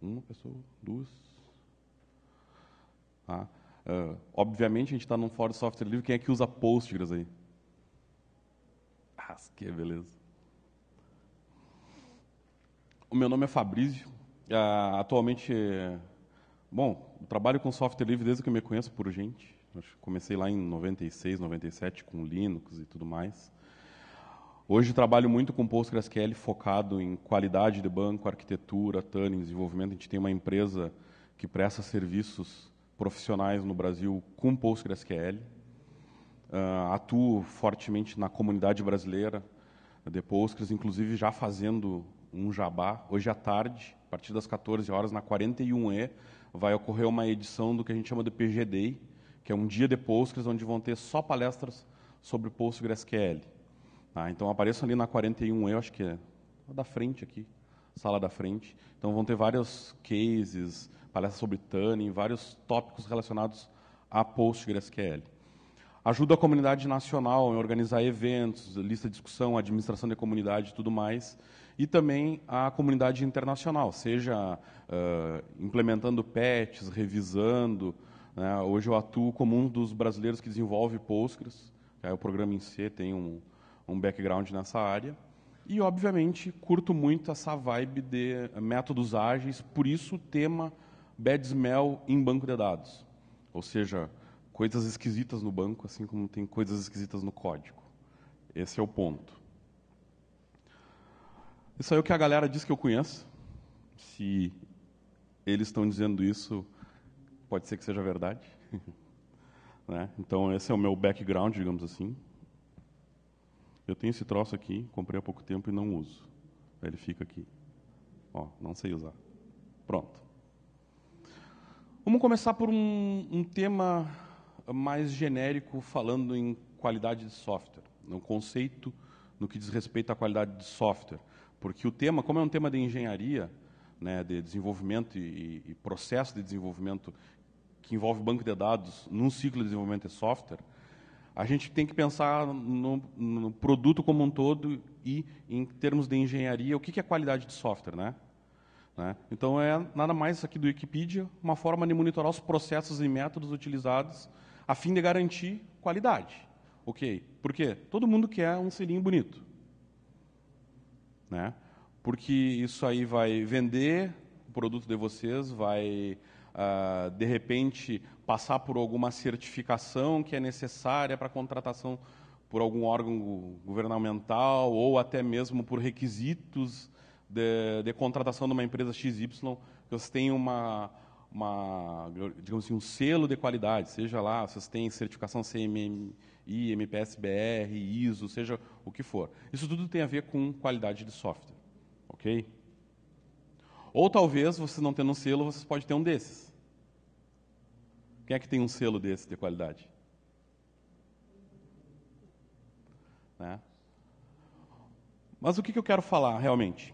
Uma pessoa, duas. Tá? Obviamente, a gente está num fórum de software livre. Quem é que usa Postgres aí? Que beleza. O meu nome é Fabrício. Atualmente, bom, eu trabalho com software livre desde que eu me conheço por gente. Comecei lá em 96, 97 com Linux e tudo mais. Hoje trabalho muito com PostgreSQL focado em qualidade de banco, arquitetura, tuning, desenvolvimento. A gente tem uma empresa que presta serviços profissionais no Brasil com PostgreSQL. Atuo fortemente na comunidade brasileira de Postgres, inclusive já fazendo um jabá. Hoje à tarde, a partir das 14 horas, na 41E, vai ocorrer uma edição do que a gente chama de PG Day, que é um dia de Postgres, onde vão ter só palestras sobre PostgreSQL. Então apareçam ali na 41E, eu acho que é da frente aqui, sala da frente. Então vão ter vários cases, palestras sobre tuning, vários tópicos relacionados a PostgreSQL. Ajuda a comunidade nacional em organizar eventos, lista de discussão, administração de comunidade e tudo mais. E também a comunidade internacional, seja implementando patches, revisando. Né? Hoje eu atuo como um dos brasileiros que desenvolve Postgres. O programa em C tem um background nessa área. E, obviamente, curto muito essa vibe de métodos ágeis, por isso o tema Bad Smell em banco de dados. Ou seja, coisas esquisitas no banco, assim como tem coisas esquisitas no código. Esse é o ponto. Isso aí é o que a galera diz que eu conheço. Se eles estão dizendo isso, pode ser que seja verdade. Né? Então, esse é o meu background, digamos assim. Eu tenho esse troço aqui, comprei há pouco tempo e não uso. Ele fica aqui. Ó, não sei usar. Pronto. Vamos começar por um tema mais genérico, falando em qualidade de software. Um conceito no que diz respeito à qualidade de software. Porque o tema, como é um tema de engenharia, né, de desenvolvimento e processo de desenvolvimento que envolve banco de dados num ciclo de desenvolvimento de software, a gente tem que pensar no produto como um todo e, em termos de engenharia, o que é qualidade de software, né? Então, é nada mais isso aqui do Wikipedia, uma forma de monitorar os processos e métodos utilizados a fim de garantir qualidade. Ok? Por quê? Todo mundo quer um selinho bonito. Né? Porque isso aí vai vender o produto de vocês, vai, de repente, passar por alguma certificação que é necessária para a contratação por algum órgão governamental ou até mesmo por requisitos de contratação de uma empresa XY, que vocês têm digamos assim, um selo de qualidade, seja lá, vocês têm certificação CMMI, MPS-BR, ISO, seja o que for. Isso tudo tem a ver com qualidade de software, ok? Ou talvez, vocês não tendo um selo, vocês podem ter um desses. Quem é que tem um selo desse de qualidade? Né? Mas o que eu quero falar, realmente?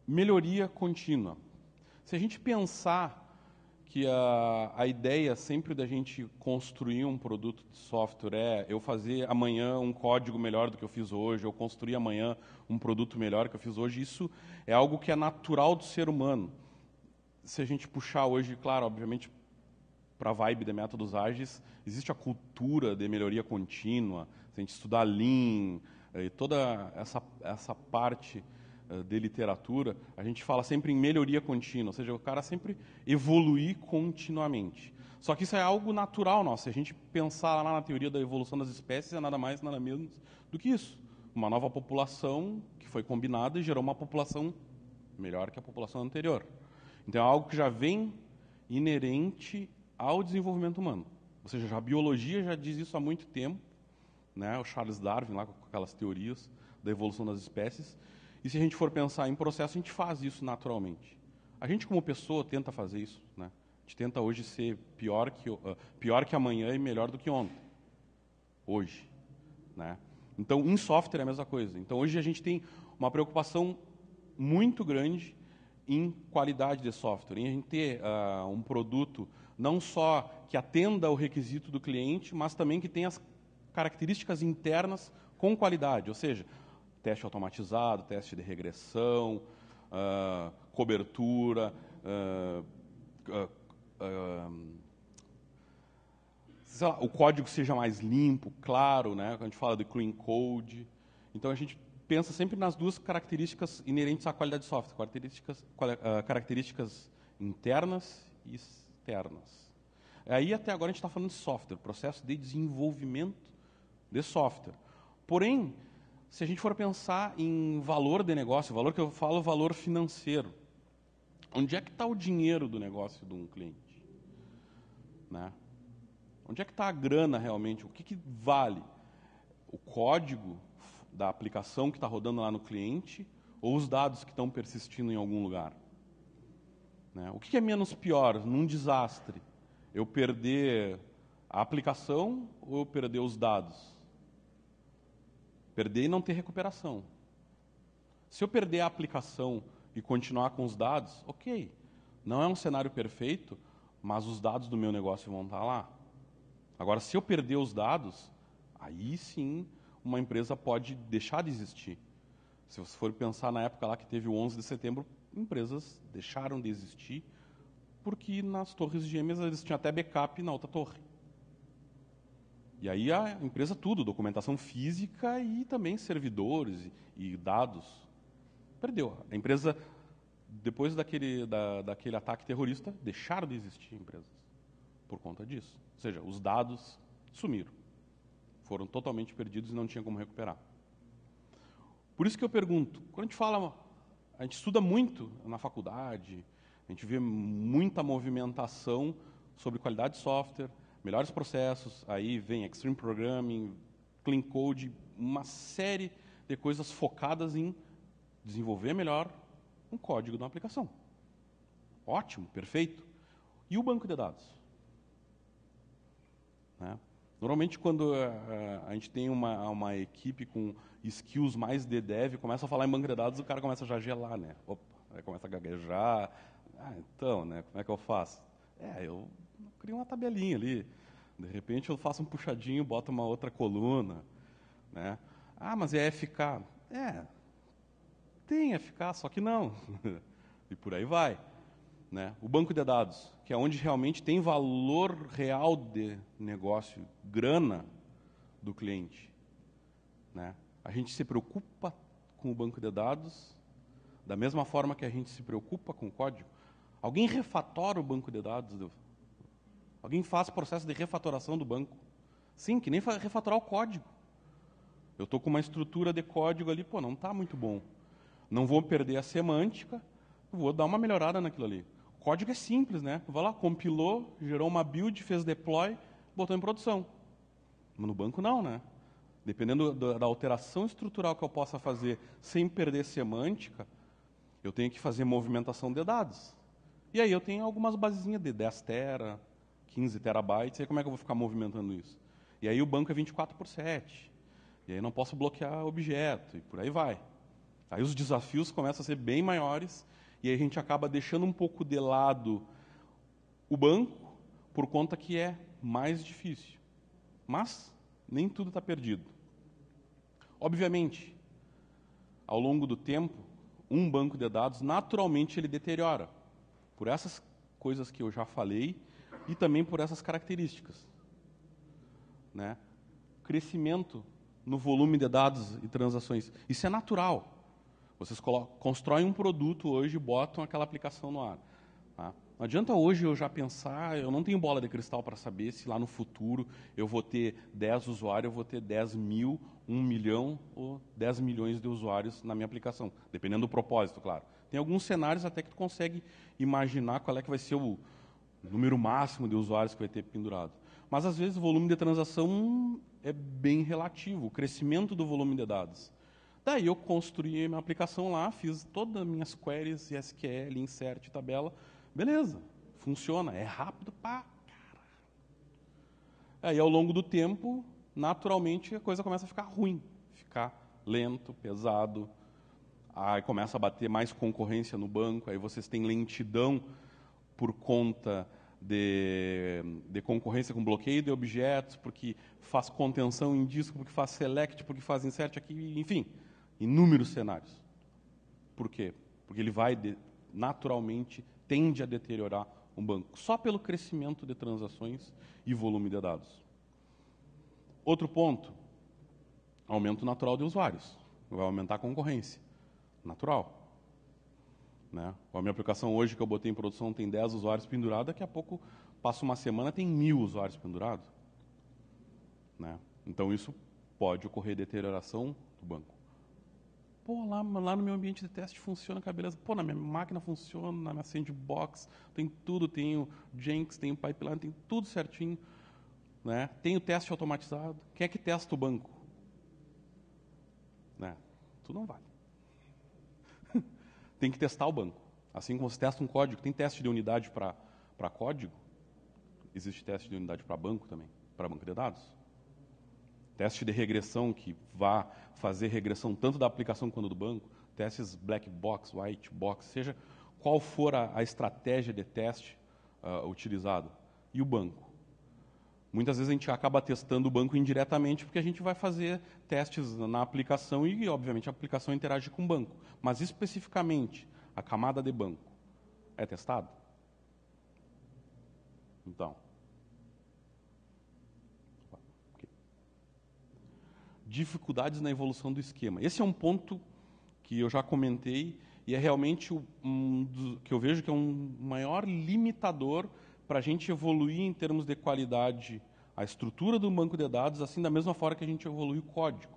Melhoria contínua. Se a gente pensar que a ideia sempre da gente construir um produto de software é eu fazer amanhã um código melhor do que eu fiz hoje, eu construir amanhã um produto melhor que eu fiz hoje, isso é algo que é natural do ser humano. Se a gente puxar hoje, claro, obviamente, para a vibe de métodos ágeis, existe a cultura de melhoria contínua, se a gente estudar Lean, e toda essa parte de literatura, a gente fala sempre em melhoria contínua, ou seja, o cara sempre evoluir continuamente. Só que isso é algo natural nosso. Se a gente pensar lá na teoria da evolução das espécies, é nada mais, nada menos do que isso. Uma nova população que foi combinada e gerou uma população melhor que a população anterior. Então é algo que já vem inerente ao desenvolvimento humano. Ou seja, a biologia já diz isso há muito tempo, né? O Charles Darwin, lá com aquelas teorias da evolução das espécies. E se a gente for pensar em processo, a gente faz isso naturalmente. A gente, como pessoa, tenta fazer isso. Né? A gente tenta hoje ser pior que amanhã e melhor do que ontem. Hoje. Né? Então, em software é a mesma coisa. Então, hoje a gente tem uma preocupação muito grande em qualidade de software, em a gente ter um produto não só que atenda ao requisito do cliente, mas também que tenha as características internas com qualidade, ou seja, teste automatizado, teste de regressão, cobertura, sei lá, o código seja mais limpo, claro, né? Quando a gente fala de clean code. Então, a gente pensa sempre nas duas características inerentes à qualidade de software, características internas e externas. Aí, até agora, a gente está falando de software, processo de desenvolvimento de software. Porém, se a gente for pensar em valor de negócio, valor que eu falo, valor financeiro, onde é que está o dinheiro do negócio de um cliente? Né? Onde é que está a grana realmente? O que vale? O código da aplicação que está rodando lá no cliente ou os dados que estão persistindo em algum lugar? Né? O que é menos pior num desastre? Eu perder a aplicação ou eu perder os dados? Perder e não ter recuperação. Se eu perder a aplicação e continuar com os dados, ok. Não é um cenário perfeito, mas os dados do meu negócio vão estar lá. Agora, se eu perder os dados, aí sim uma empresa pode deixar de existir. Se você for pensar na época lá que teve o 11 de setembro, empresas deixaram de existir porque nas torres gêmeas eles tinham até backup na outra torre. E aí a empresa tudo, documentação física e também servidores e dados. Perdeu. A empresa, depois daquele ataque terrorista, deixaram de existir empresas por conta disso. Ou seja, os dados sumiram. Foram totalmente perdidos e não tinha como recuperar. Por isso que eu pergunto, quando a gente fala, a gente estuda muito na faculdade, a gente vê muita movimentação sobre qualidade de software, melhores processos, aí vem Extreme Programming, Clean Code, uma série de coisas focadas em desenvolver melhor um código de uma aplicação. Ótimo, perfeito. E o banco de dados? Né? Normalmente, quando a gente tem uma equipe com skills mais de dev, começa a falar em banco de dados, o cara começa já a gelar, né? Opa, aí começa a gaguejar. Então, né? Como é que eu faço? Eu crio uma tabelinha ali. De repente, eu faço um puxadinho, boto uma outra coluna, né? Mas é FK. Tem FK, só que não. E por aí vai. Né? O banco de dados, que é onde realmente tem valor real de negócio, grana do cliente. Né? A gente se preocupa com o banco de dados da mesma forma que a gente se preocupa com o código. Alguém refatora o banco de dados? Alguém faz processo de refatoração do banco? Sim, que nem refatorar o código. Eu estou com uma estrutura de código ali, não está muito bom. Não vou perder a semântica, vou dar uma melhorada naquilo ali. O código é simples, né? Vai lá, compilou, gerou uma build, fez deploy, botou em produção. Mas no banco não, né? Dependendo da alteração estrutural que eu possa fazer sem perder semântica, eu tenho que fazer movimentação de dados. E aí eu tenho algumas basezinhas de 10 tera, 15 terabytes, e aí como é que eu vou ficar movimentando isso? E aí o banco é 24/7. E aí não posso bloquear objeto, e por aí vai. Aí os desafios começam a ser bem maiores, e aí a gente acaba deixando um pouco de lado o banco, por conta que é mais difícil. Mas nem tudo está perdido. Obviamente, ao longo do tempo, um banco de dados, naturalmente, ele deteriora. Por essas coisas que eu já falei, e também por essas características. Né? Crescimento no volume de dados e transações. Isso é natural. Vocês constroem um produto hoje e botam aquela aplicação no ar. Tá? Não adianta hoje eu já pensar, eu não tenho bola de cristal para saber se lá no futuro eu vou ter 10 usuários, eu vou ter 10 mil, 1 milhão ou 10 milhões de usuários na minha aplicação. Dependendo do propósito, claro. Tem alguns cenários até que tu consegue imaginar qual é que vai ser o número máximo de usuários que vai ter pendurado. Mas, às vezes, o volume de transação é bem relativo, o crescimento do volume de dados. Daí eu construí a minha aplicação lá, fiz todas as minhas queries, SQL, insert, tabela. Beleza, funciona, é rápido pra cara. Aí, ao longo do tempo, naturalmente, a coisa começa a ficar ruim, ficar lento, pesado. Aí começa a bater mais concorrência no banco, aí vocês têm lentidão por conta de concorrência com bloqueio de objetos, porque faz contenção em disco, porque faz select, porque faz insert aqui, enfim, inúmeros cenários. Por quê? Porque ele vai naturalmente tende a deteriorar um banco, só pelo crescimento de transações e volume de dados. Outro ponto, aumento natural de usuários. Vai aumentar a concorrência. Natural. Né? A minha aplicação hoje que eu botei em produção tem 10 usuários pendurados, daqui a pouco, passa uma semana, tem 1000 usuários pendurados. Né? Então, isso pode ocorrer deterioração do banco. Pô, lá no meu ambiente de teste funciona, que beleza. Pô, na minha máquina funciona, na minha sandbox, tem tudo, tenho Jenkins, tenho pipeline, tem tudo certinho. Né? Tem o teste automatizado. Quem é que testa o banco? Né? Tu não vale. Tem que testar o banco. Assim como você testa um código, tem teste de unidade para código, existe teste de unidade para banco também, para banco de dados. Teste de regressão, que vá fazer regressão tanto da aplicação quanto do banco, testes black box, white box, seja qual for a estratégia de teste utilizado. E o banco? Muitas vezes a gente acaba testando o banco indiretamente porque a gente vai fazer testes na aplicação e, obviamente, a aplicação interage com o banco. Mas, especificamente, a camada de banco é testada? Então. Dificuldades na evolução do esquema. Esse é um ponto que eu já comentei e é realmente que eu vejo que é um maior limitador para a gente evoluir em termos de qualidade a estrutura do banco de dados, assim da mesma forma que a gente evolui o código.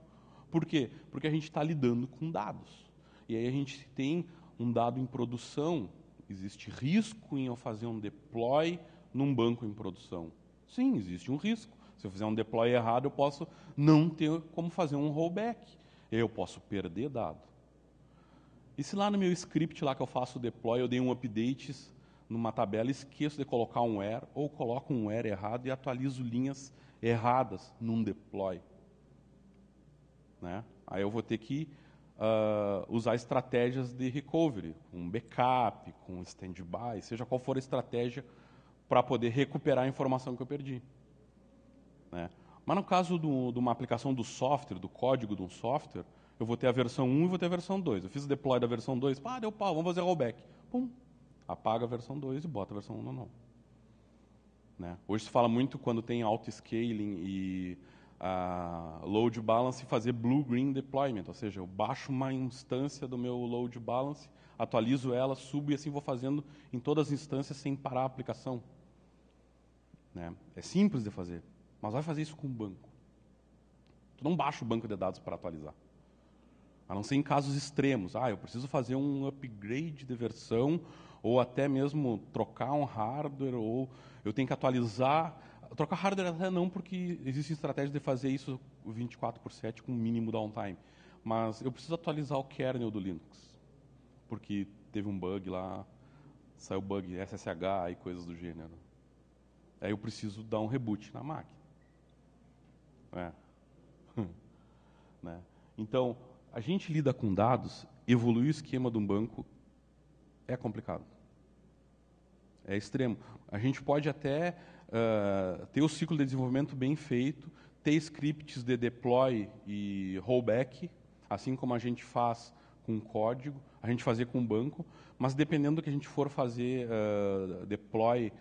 Por quê? Porque a gente está lidando com dados. E aí a gente tem um dado em produção, existe risco em eu fazer um deploy num banco em produção. Sim, existe um risco. Se eu fizer um deploy errado, eu posso não ter como fazer um rollback. Eu posso perder dado. E se lá no meu script lá que eu faço o deploy, eu dei um update numa tabela, esqueço de colocar um where, ou coloco um where errado e atualizo linhas erradas num deploy. Né? Aí eu vou ter que usar estratégias de recovery, com backup, com standby, seja qual for a estratégia para poder recuperar a informação que eu perdi. Né? Mas no caso de uma aplicação do software, do código de um software, eu vou ter a versão 1 e vou ter a versão 2. Eu fiz o deploy da versão 2, deu pau, vamos fazer rollback. Pum, apaga a versão 2 e bota a versão 1 não. Né? Hoje se fala muito quando tem auto-scaling e load balance fazer blue-green deployment, ou seja, eu baixo uma instância do meu load balance, atualizo ela, subo e assim vou fazendo em todas as instâncias sem parar a aplicação. Né? É simples de fazer, mas vai fazer isso com o banco. Tu não baixa o banco de dados para atualizar. A não ser em casos extremos. Eu preciso fazer um upgrade de versão, ou até mesmo trocar um hardware, ou eu tenho que atualizar. Trocar hardware até não, porque existe estratégia de fazer isso 24/7 com mínimo downtime. Mas eu preciso atualizar o kernel do Linux, porque teve um bug lá, saiu bug SSH e coisas do gênero. Aí eu preciso dar um reboot na máquina. Né? Então, a gente lida com dados, evoluir o esquema de um banco é complicado. É extremo. A gente pode até ter o ciclo de desenvolvimento bem feito, ter scripts de deploy e rollback, assim como a gente faz com código, a gente fazer com banco, mas dependendo do que a gente for fazer deploy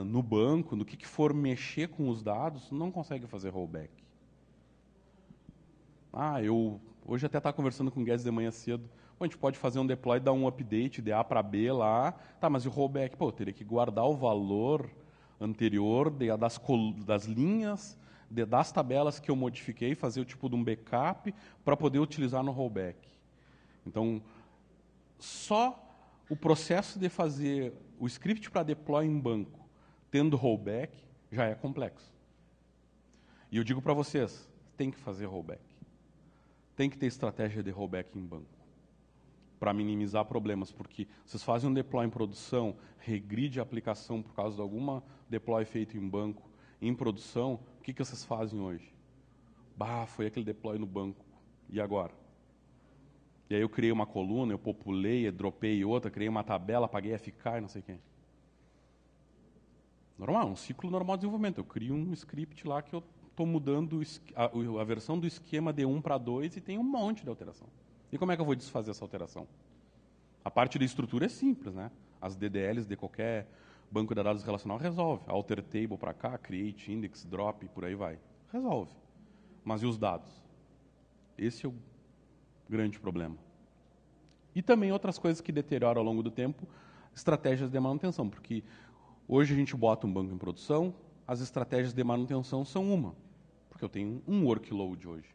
no banco, no que for mexer com os dados, não consegue fazer rollback. Eu hoje até estava conversando com o Guedes de manhã cedo. A gente pode fazer um deploy, dar um update de A para B lá. Tá, mas e o rollback? Eu teria que guardar o valor anterior das linhas, das tabelas que eu modifiquei, fazer o tipo de um backup para poder utilizar no rollback. Então, só o processo de fazer o script para deploy em banco, tendo rollback, já é complexo. E eu digo para vocês, tem que fazer rollback. Tem que ter estratégia de rollback em banco para minimizar problemas, porque vocês fazem um deploy em produção, regride a aplicação por causa de alguma deploy feito em banco, em produção, o que vocês fazem hoje? Foi aquele deploy no banco, e agora? E aí eu criei uma coluna, eu populei, dropei outra, criei uma tabela, apaguei FK e não sei quem. Normal, um ciclo normal de desenvolvimento. Eu crio um script lá que eu estou mudando a versão do esquema de 1 para 2 e tem um monte de alteração. E como é que eu vou desfazer essa alteração? A parte da estrutura é simples, né? As DDLs de qualquer banco de dados relacional resolve. Alter table para cá, create, index, drop, por aí vai. Resolve. Mas e os dados? Esse é o grande problema. E também outras coisas que deterioram ao longo do tempo, estratégias de manutenção, porque hoje a gente bota um banco em produção, as estratégias de manutenção são uma, porque eu tenho um workload hoje.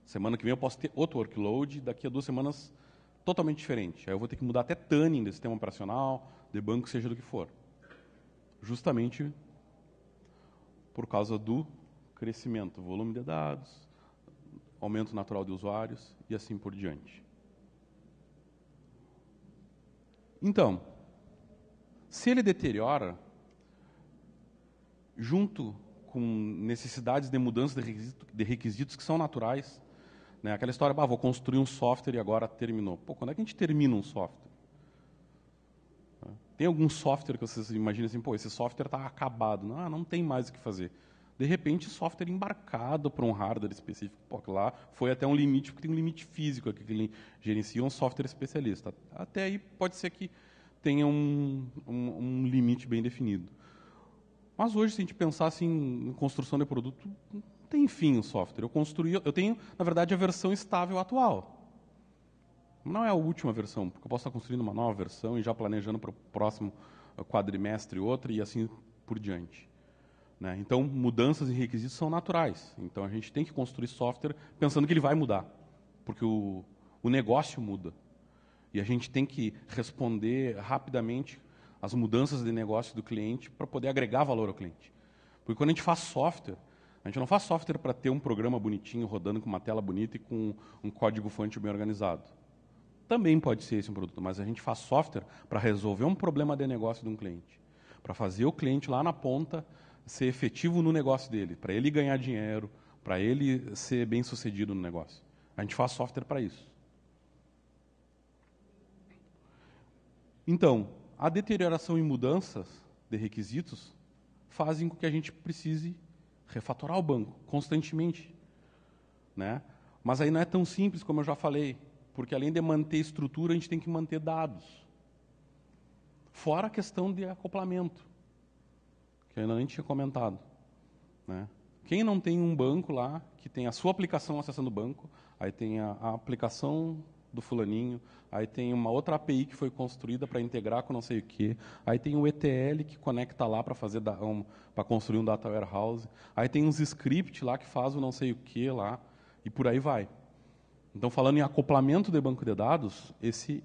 Semana que vem eu posso ter outro workload, daqui a 2 semanas totalmente diferente. Aí eu vou ter que mudar até tuning de sistema operacional, de banco, seja do que for. Justamente por causa do crescimento, volume de dados, aumento natural de usuários e assim por diante. Então, se ele deteriora, junto com necessidades de mudança de requisitos que são naturais, né? Aquela história, vou construir um software e agora terminou. Pô, quando é que a gente termina um software? Tem algum software que vocês imaginam assim, pô, esse software está acabado. Não tem mais o que fazer. De repente, software embarcado para um hardware específico. Pô, lá foi até um limite, porque tem um limite físico aqui que ele gerencia um software especialista. Até aí pode ser que tenha um limite bem definido. Mas hoje, se a gente pensar assim, em construção de produto, não tem fim o software. Eu tenho, na verdade, a versão estável atual. Não é a última versão, porque eu posso estar construindo uma nova versão e já planejando para o próximo quadrimestre outra e assim por diante. Né? Então, mudanças em requisitos são naturais. Então, a gente tem que construir software pensando que ele vai mudar, porque o negócio muda. E a gente tem que responder rapidamente às mudanças de negócio do cliente para poder agregar valor ao cliente. Porque quando a gente faz software, a gente não faz software para ter um programa bonitinho, rodando com uma tela bonita e com um código-fonte bem organizado. Também pode ser esse um produto, mas a gente faz software para resolver um problema de negócio de um cliente. Para fazer o cliente lá na ponta ser efetivo no negócio dele, para ele ganhar dinheiro, para ele ser bem sucedido no negócio. A gente faz software para isso. Então, a deterioração e mudanças de requisitos fazem com que a gente precise refatorar o banco constantemente. Né? Mas aí não é tão simples, como eu já falei, porque além de manter estrutura, a gente tem que manter dados. Fora a questão de acoplamento, que eu ainda nem tinha comentado. Né? Quem não tem um banco lá, que tem a sua aplicação acessando o banco, aí tem a aplicação do fulaninho, aí tem uma outra API que foi construída para integrar com não sei o quê, aí tem o ETL que conecta lá para fazer para construir um data warehouse, aí tem uns scripts lá que faz o não sei o quê lá, e por aí vai. Então, falando em acoplamento de banco de dados, esse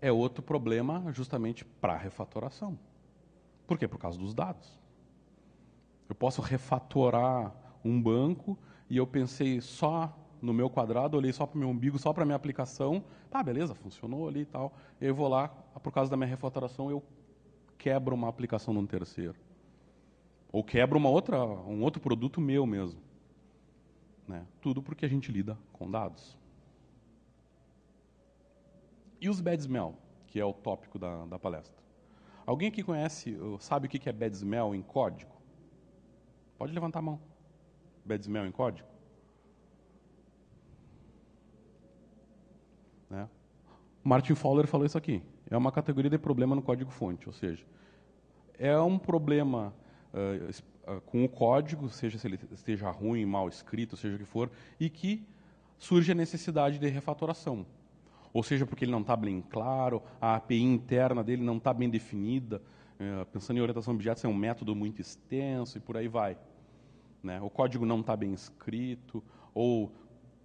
é outro problema justamente para a refatoração. Por quê? Por causa dos dados. Eu posso refatorar um banco e eu pensei só no meu quadrado, olhei só para o meu umbigo, só para a minha aplicação. Tá, beleza, funcionou ali e tal. Eu vou lá, por causa da minha refatoração, eu quebro uma aplicação num terceiro. Ou quebro um outro produto meu mesmo. Né? Tudo porque a gente lida com dados. E os bad smell, que é o tópico da palestra. Alguém aqui conhece, sabe o que é bad smell em código? Pode levantar a mão. Bad smell em código? Né? Martin Fowler falou isso aqui. É uma categoria de problema no código-fonte, ou seja, é um problema com o código, seja se ele esteja ruim, mal escrito, seja o que for, e que surge a necessidade de refatoração. Ou seja, porque ele não está bem claro, a API interna dele não está bem definida, pensando em orientação a objetos, é um método muito extenso e por aí vai. Né? O código não está bem escrito, ou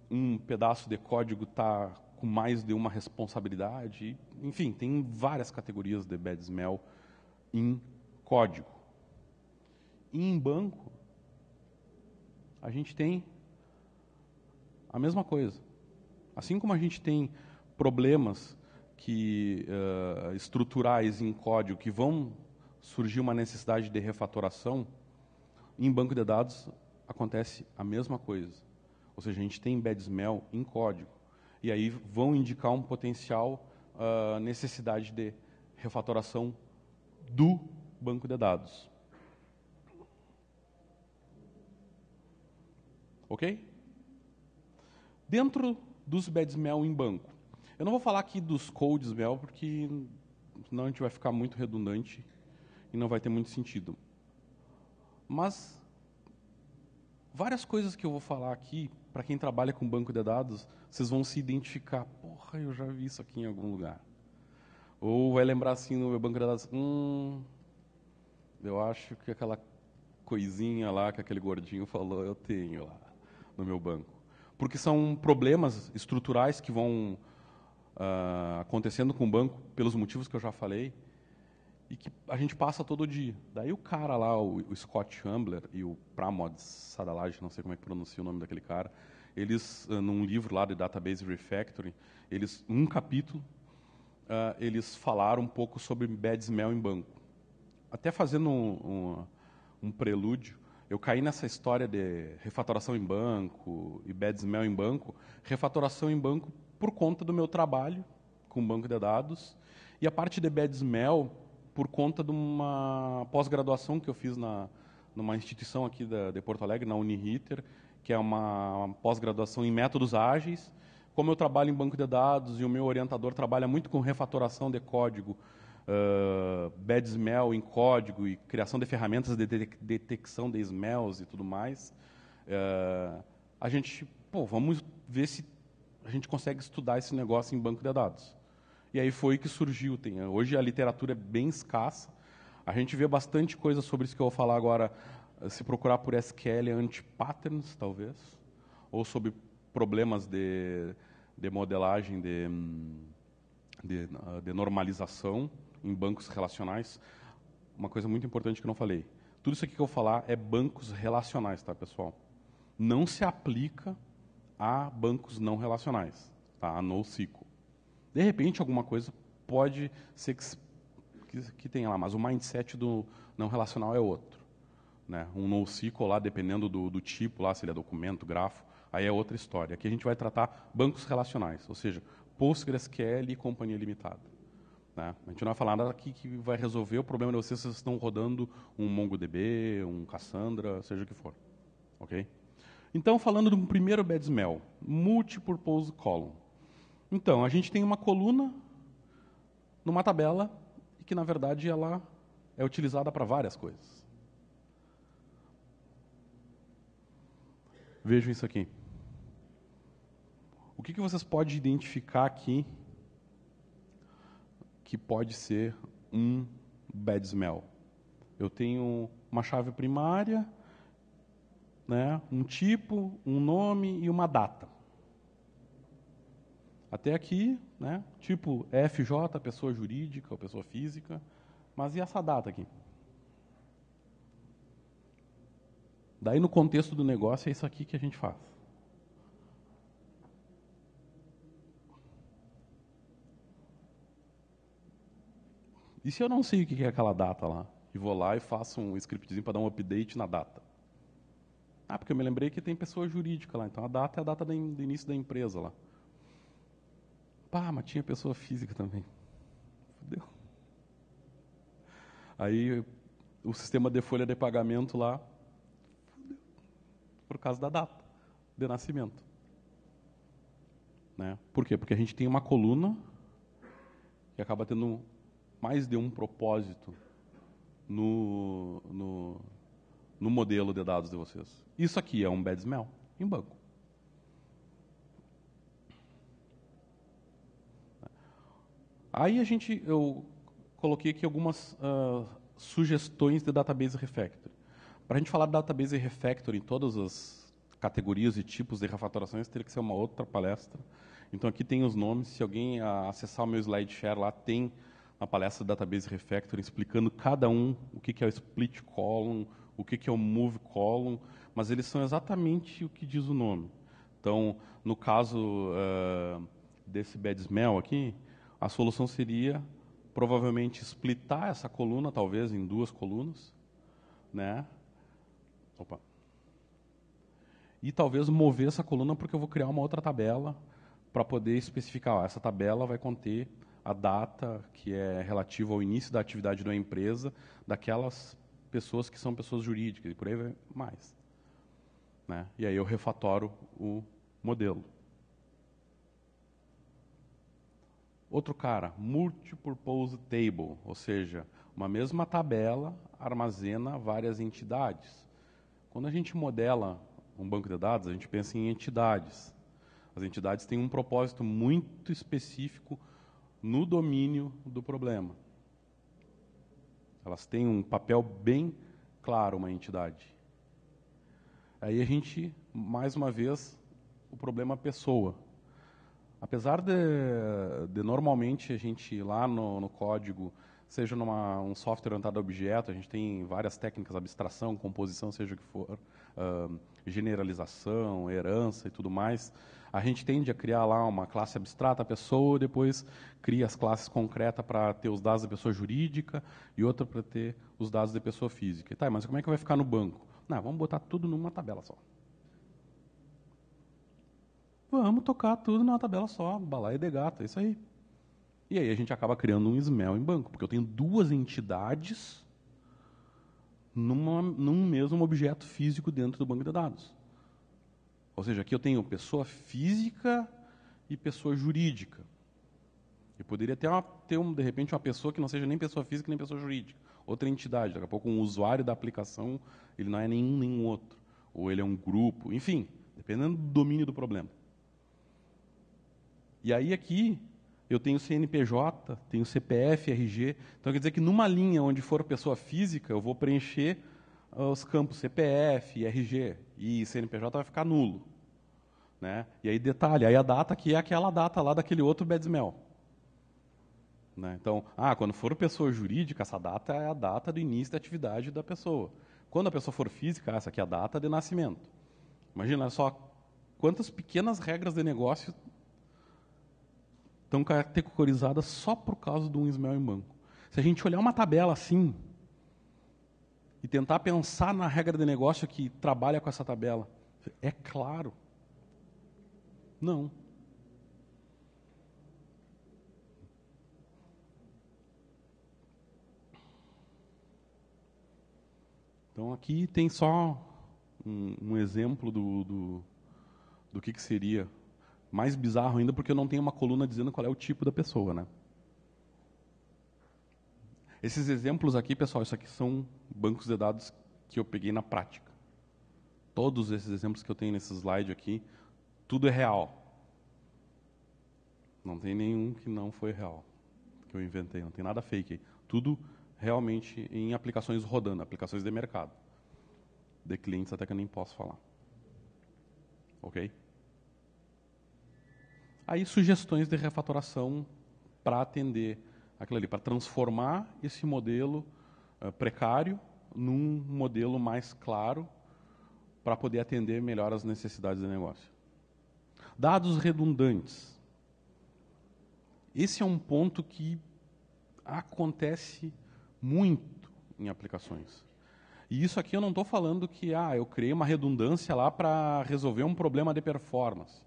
um pedaço de código está com mais de uma responsabilidade. Enfim, tem várias categorias de bad smell em código. E em banco, a gente tem a mesma coisa. Assim como a gente tem problemas estruturais em código que vão surgir uma necessidade de refatoração, em banco de dados acontece a mesma coisa. Ou seja, a gente tem bad smell em código. E aí vão indicar um potencial necessidade de refatoração do banco de dados. Ok? Dentro dos bad smell em banco. Eu não vou falar aqui dos cold smell, porque senão a gente vai ficar muito redundante e não vai ter muito sentido. Mas várias coisas que eu vou falar aqui, para quem trabalha com banco de dados, vocês vão se identificar. Porra, eu já vi isso aqui em algum lugar. Ou vai lembrar assim no meu banco de dados, eu acho que aquela coisinha lá que aquele gordinho falou, eu tenho lá no meu banco. Porque são problemas estruturais que vão acontecendo com o banco, pelos motivos que eu já falei, e que a gente passa todo dia. Daí o cara lá, o Scott Humbler e o Pramod Sadalaj, não sei como é que pronuncia o nome daquele cara, eles, num livro lá de Database Refactoring, num capítulo, eles falaram um pouco sobre bad smell em banco. Até fazendo um prelúdio, eu caí nessa história de refatoração em banco e bad smell em banco. Refatoração em banco por conta do meu trabalho com banco de dados, e a parte de bad smell por conta de uma pós-graduação que eu fiz numa instituição aqui de Porto Alegre, na Uniriter, que é uma pós-graduação em métodos ágeis. Como eu trabalho em banco de dados e o meu orientador trabalha muito com refatoração de código, bad smell em código e criação de ferramentas de detecção de smells e tudo mais, a gente, vamos ver se a gente consegue estudar esse negócio em banco de dados. E aí foi que surgiu. Hoje a literatura é bem escassa. A gente vê bastante coisa sobre isso que eu vou falar agora, se procurar por SQL anti-patterns, talvez, ou sobre problemas de modelagem, de normalização em bancos relacionais. Uma coisa muito importante que eu não falei. Tudo isso aqui que eu vou falar é bancos relacionais, tá, pessoal? Não se aplica a bancos não relacionais, tá? A NoSQL. De repente, alguma coisa pode ser que tenha lá, mas o mindset do não relacional é outro. Né? Um NoSQL lá, dependendo do tipo, lá, se ele é documento, grafo, aí é outra história. Aqui a gente vai tratar bancos relacionais, ou seja, PostgreSQL e companhia limitada. Né? A gente não vai falar nada aqui que vai resolver o problema de vocês se vocês estão rodando um MongoDB, um Cassandra, seja o que for. Ok? Então, falando do primeiro bad smell, multipurpose column. Então, a gente tem uma coluna numa tabela e que, na verdade, ela é utilizada para várias coisas. Vejam isso aqui. O que vocês podem identificar aqui que pode ser um bad smell? Eu tenho uma chave primária, né, um tipo, um nome e uma data. Até aqui, né, tipo FJ, pessoa jurídica ou pessoa física, mas e essa data aqui? Daí, no contexto do negócio, é isso aqui que a gente faz. E se eu não sei o que é aquela data lá? E vou lá e faço um scriptzinho para dar um update na data. Porque eu me lembrei que tem pessoa jurídica lá, então a data é a data do início da empresa lá. Mas tinha pessoa física também. Fudeu. Aí o sistema de folha de pagamento lá, fudeu, por causa da data de nascimento. Né? Por quê? Porque a gente tem uma coluna que acaba tendo mais de um propósito no modelo de dados de vocês. Isso aqui é um bad smell em banco. Aí eu coloquei aqui algumas sugestões de database refactoring. Para a gente falar de database refactoring em todas as categorias e tipos de refatorações, teria que ser uma outra palestra. Então aqui tem os nomes. Se alguém acessar o meu SlideShare lá, tem uma palestra de database refactoring explicando cada um, o que é o split column, o que é o move column, mas eles são exatamente o que diz o nome. Então, no caso desse bad smell aqui, a solução seria provavelmente splitar essa coluna, talvez em duas colunas, né? E talvez mover essa coluna porque eu vou criar uma outra tabela para poder especificar. Essa tabela vai conter a data que é relativa ao início da atividade da empresa, daquelas pessoas que são pessoas jurídicas, e por aí vai mais. Né? E aí eu refatoro o modelo. Outro cara, multipurpose table, ou seja, uma mesma tabela armazena várias entidades. Quando a gente modela um banco de dados, a gente pensa em entidades. As entidades têm um propósito muito específico no domínio do problema. Elas têm um papel bem claro, uma entidade. Aí a gente, mais uma vez, o problema pessoa. Apesar de normalmente a gente lá no código, seja um software orientado a objeto, a gente tem várias técnicas, abstração, composição, seja o que for, generalização, herança e tudo mais. A gente tende a criar lá uma classe abstrata, a pessoa, depois cria as classes concretas para ter os dados da pessoa jurídica e outra para ter os dados da pessoa física. Tá, mas como é que vai ficar no banco? Não, vamos botar tudo numa tabela só. Vamos tocar tudo numa tabela só, balaia de gato, é isso aí. E aí a gente acaba criando um SMEL em banco, porque eu tenho duas entidades num mesmo objeto físico dentro do banco de dados. Ou seja, aqui eu tenho pessoa física e pessoa jurídica. Eu poderia ter, de repente, uma pessoa que não seja nem pessoa física nem pessoa jurídica. Outra entidade, daqui a pouco um usuário da aplicação, ele não é nenhum outro. Ou ele é um grupo, enfim, dependendo do domínio do problema. E aí aqui eu tenho CNPJ, tenho CPF, RG. Então quer dizer que numa linha onde for pessoa física, eu vou preencher os campos CPF, RG, e CNPJ vai ficar nulo. Né? E aí detalhe, aí a data aqui é aquela data lá daquele outro BEDSMEL. Né? Então, quando for pessoa jurídica, essa data é a data do início da atividade da pessoa. Quando a pessoa for física, essa aqui é a data de nascimento. Imagina só quantas pequenas regras de negócio estão categorizadas só por causa de um SMEL em banco. Se a gente olhar uma tabela assim e tentar pensar na regra de negócio que trabalha com essa tabela, é claro. Não. Então aqui tem só um exemplo do que seria. Mais bizarro ainda porque eu não tenho uma coluna dizendo qual é o tipo da pessoa, né? Esses exemplos aqui, pessoal, isso aqui são bancos de dados que eu peguei na prática. Todos esses exemplos que eu tenho nesse slide aqui, tudo é real. Não tem nenhum que não foi real, que eu inventei, não tem nada fake aí. Tudo realmente em aplicações rodando, aplicações de mercado. De clientes até que eu nem posso falar. Ok? Aí sugestões de refatoração para atender aquilo ali, para transformar esse modelo precário num modelo mais claro para poder atender melhor as necessidades do negócio. Dados redundantes. Esse é um ponto que acontece muito em aplicações. E isso aqui eu não estou falando que eu criei uma redundância lá para resolver um problema de performance.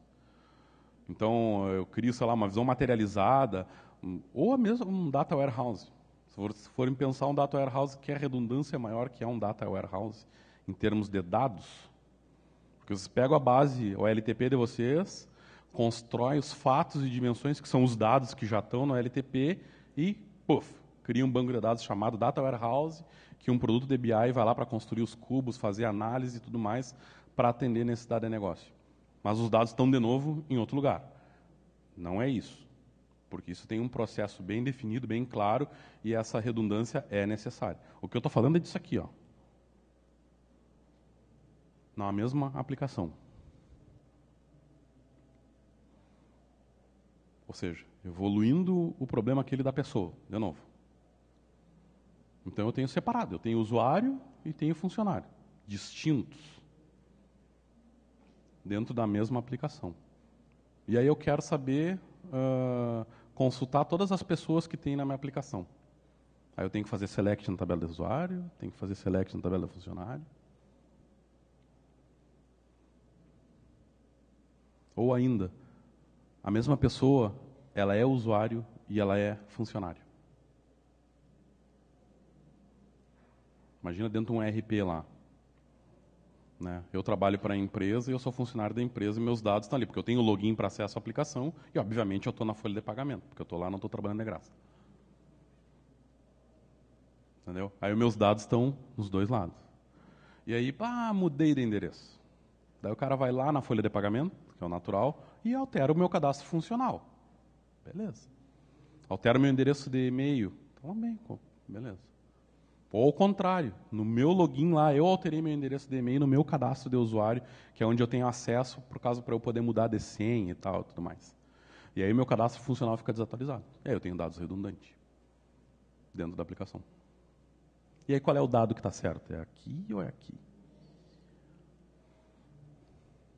Então, eu crio, sei lá, uma visão materializada, ou mesmo um data warehouse. Se forem pensar um data warehouse que é redundância maior que é um data warehouse em termos de dados, porque vocês pegam a base, o LTP de vocês, constroem os fatos e dimensões, que são os dados que já estão no LTP, e, cria um banco de dados chamado data warehouse, que um produto de BI vai lá para construir os cubos, fazer análise e tudo mais, para atender necessidade de negócio. Mas os dados estão, de novo, em outro lugar. Não é isso. Porque isso tem um processo bem definido, bem claro, e essa redundância é necessária. O que eu estou falando é disso aqui, ó. Na mesma aplicação. Ou seja, evoluindo o problema aquele da pessoa, de novo. Então eu tenho separado, eu tenho usuário e tenho funcionário, distintos, dentro da mesma aplicação. E aí eu quero saber, consultar todas as pessoas que tem na minha aplicação. Aí eu tenho que fazer select na tabela do usuário, tenho que fazer select na tabela do funcionário. Ou ainda, a mesma pessoa, ela é usuário e ela é funcionário. Imagina dentro de um ERP lá. Né? Eu trabalho para a empresa e eu sou funcionário da empresa e meus dados estão ali, porque eu tenho login para acesso à aplicação e, obviamente, eu estou na folha de pagamento, porque eu estou lá e não estou trabalhando de graça. Entendeu? Aí os meus dados estão nos dois lados. E aí, mudei de endereço. Daí o cara vai lá na folha de pagamento, que é o natural, e altera o meu cadastro funcional. Beleza. Altera o meu endereço de e-mail. Também, beleza. Ou ao contrário, no meu login lá, eu alterei meu endereço de e-mail no meu cadastro de usuário, que é onde eu tenho acesso, por causa para eu poder mudar de senha e tal, tudo mais. E aí meu cadastro funcional fica desatualizado. E aí eu tenho dados redundantes dentro da aplicação. E aí qual é o dado que está certo? É aqui ou é aqui?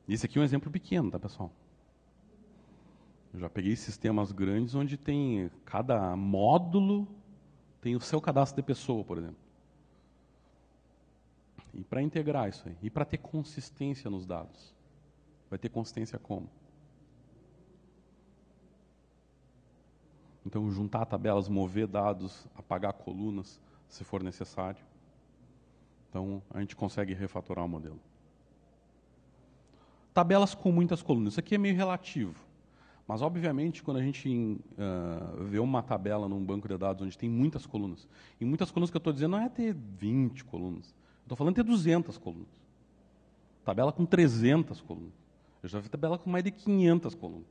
Esse aqui é um exemplo pequeno, tá, pessoal? Eu já peguei sistemas grandes onde tem cada módulo tem o seu cadastro de pessoa, por exemplo. E para integrar isso aí, e para ter consistência nos dados. Vai ter consistência como? Então, juntar tabelas, mover dados, apagar colunas, se for necessário. Então, a gente consegue refatorar o modelo. Tabelas com muitas colunas. Isso aqui é meio relativo. Mas, obviamente, quando a gente vê uma tabela num banco de dados onde tem muitas colunas, e muitas colunas que eu estou dizendo não é ter 20 colunas. Estou falando de ter 200 colunas. Tabela com 300 colunas. Eu já vi tabela com mais de 500 colunas.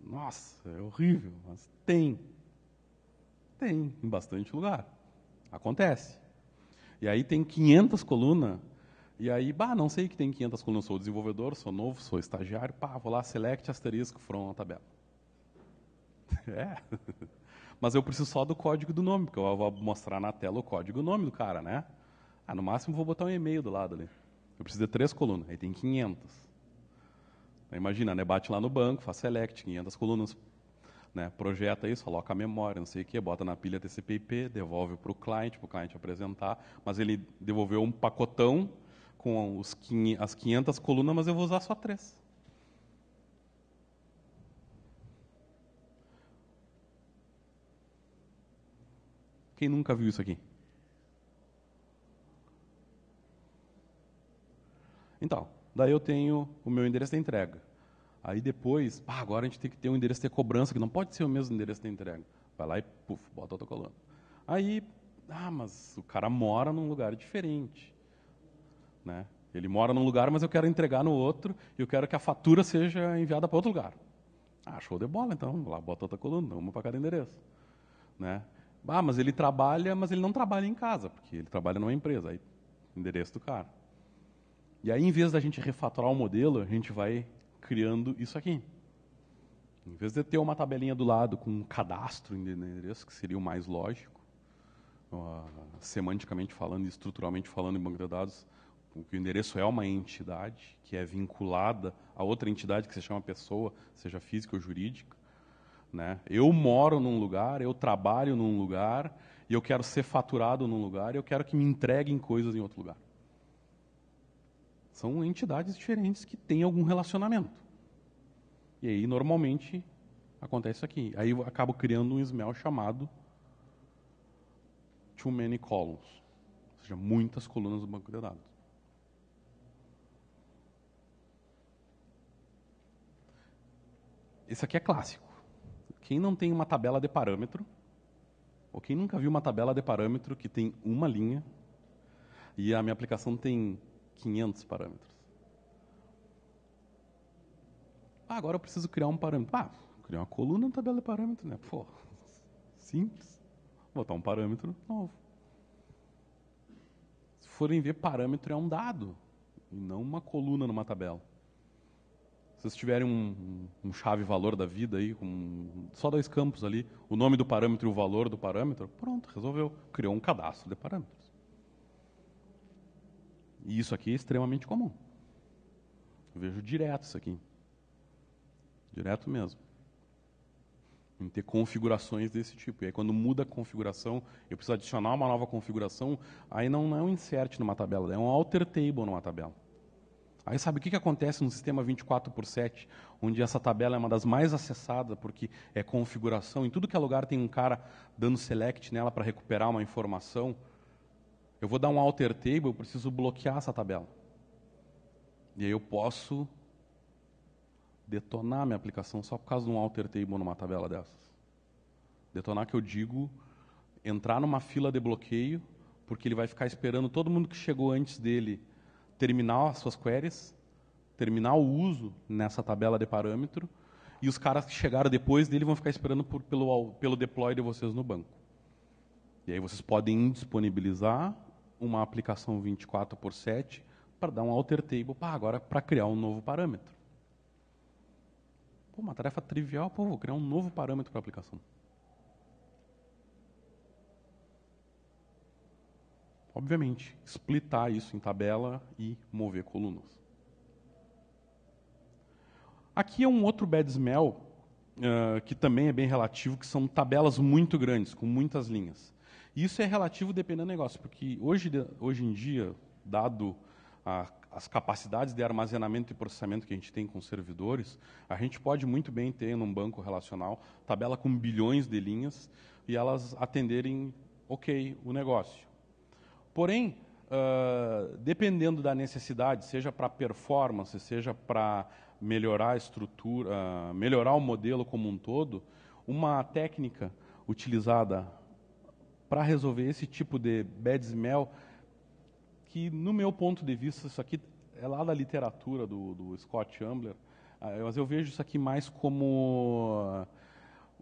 Nossa, é horrível, mas tem. Tem, em bastante lugar. Acontece. E aí tem 500 colunas, e aí, não sei que tem 500 colunas, sou desenvolvedor, sou novo, sou estagiário, vou lá, select, asterisco, from a tabela. É. Mas eu preciso só do código do nome, porque eu vou mostrar na tela o código do nome do cara, né? No máximo vou botar um e-mail do lado ali. Eu preciso de 3 colunas, aí tem 500. Aí, imagina, né? Bate lá no banco, faz select, 500 colunas, né? Projeta isso, coloca a memória, não sei o quê, bota na pilha TCP/IP, devolve para o cliente apresentar, mas ele devolveu um pacotão com as 500 colunas, mas eu vou usar só 3. Quem nunca viu isso aqui? Então, daí eu tenho o meu endereço de entrega. Aí depois, agora a gente tem que ter um endereço de cobrança, que não pode ser o mesmo endereço de entrega. Vai lá e, bota outra coluna. Aí, mas o cara mora num lugar diferente. Né? Ele mora num lugar, mas eu quero entregar no outro, e eu quero que a fatura seja enviada para outro lugar. Show de bola, então, lá bota outra coluna, uma para cada endereço. Né? Mas ele trabalha, mas ele não trabalha em casa, porque ele trabalha numa empresa. Aí, endereço do cara. E aí, em vez da gente refatorar o modelo, a gente vai criando isso aqui. Em vez de ter uma tabelinha do lado com um cadastro de endereço, que seria o mais lógico, semanticamente falando e estruturalmente falando em banco de dados, o endereço é uma entidade que é vinculada a outra entidade que se chama pessoa, seja física ou jurídica. Né? Eu moro num lugar, eu trabalho num lugar, e eu quero ser faturado num lugar, e eu quero que me entreguem coisas em outro lugar. São entidades diferentes que têm algum relacionamento. E aí, normalmente, acontece isso aqui. Aí eu acabo criando um SML chamado Too Many Columns. Ou seja, muitas colunas do banco de dados. Esse aqui é clássico. Quem não tem uma tabela de parâmetro, ou quem nunca viu uma tabela de parâmetro que tem uma linha, e a minha aplicação tem 500 parâmetros. Agora eu preciso criar um parâmetro. Criar uma coluna na tabela de parâmetro, né? Simples. Botar um parâmetro novo. Se forem ver, parâmetro é um dado, e não uma coluna numa tabela. Se vocês tiverem um chave-valor da vida aí, com só 2 campos ali, o nome do parâmetro e o valor do parâmetro, pronto, resolveu. Criou um cadastro de parâmetros. E isso aqui é extremamente comum. Eu vejo direto isso aqui. Direto mesmo. Em ter configurações desse tipo. E aí, quando muda a configuração, eu preciso adicionar uma nova configuração, aí não é um insert numa tabela, é um alter table numa tabela. Aí sabe o que acontece no sistema 24/7, onde essa tabela é uma das mais acessadas, porque é configuração, em tudo que é lugar tem um cara dando select nela para recuperar uma informação. eu vou dar um alter table, eu preciso bloquear essa tabela. E aí eu posso detonar minha aplicação só por causa de um alter table numa tabela dessas. Detonar que eu digo entrar numa fila de bloqueio, porque ele vai ficar esperando todo mundo que chegou antes dele terminar as suas queries, terminar o uso nessa tabela de parâmetro, e os caras que chegaram depois dele vão ficar esperando pelo deploy de vocês no banco. E aí vocês podem indisponibilizar uma aplicação 24/7 para dar um alter table agora para criar um novo parâmetro. Pô, uma tarefa trivial, vou criar um novo parâmetro para a aplicação. Obviamente, splitar isso em tabela e mover colunas. Aqui é um outro bad smell, que também é bem relativo, que são tabelas muito grandes, com muitas linhas. E isso é relativo dependendo do negócio, porque hoje em dia, dado as capacidades de armazenamento e processamento que a gente tem com servidores, a gente pode muito bem ter num banco relacional tabela com bilhões de linhas e elas atenderem o negócio. Porém, dependendo da necessidade, seja para performance, seja para melhorar a estrutura, melhorar o modelo como um todo, uma técnica utilizada para resolver esse tipo de bad smell, que no meu ponto de vista, isso aqui é lá da literatura do Scott Ambler, mas eu vejo isso aqui mais como...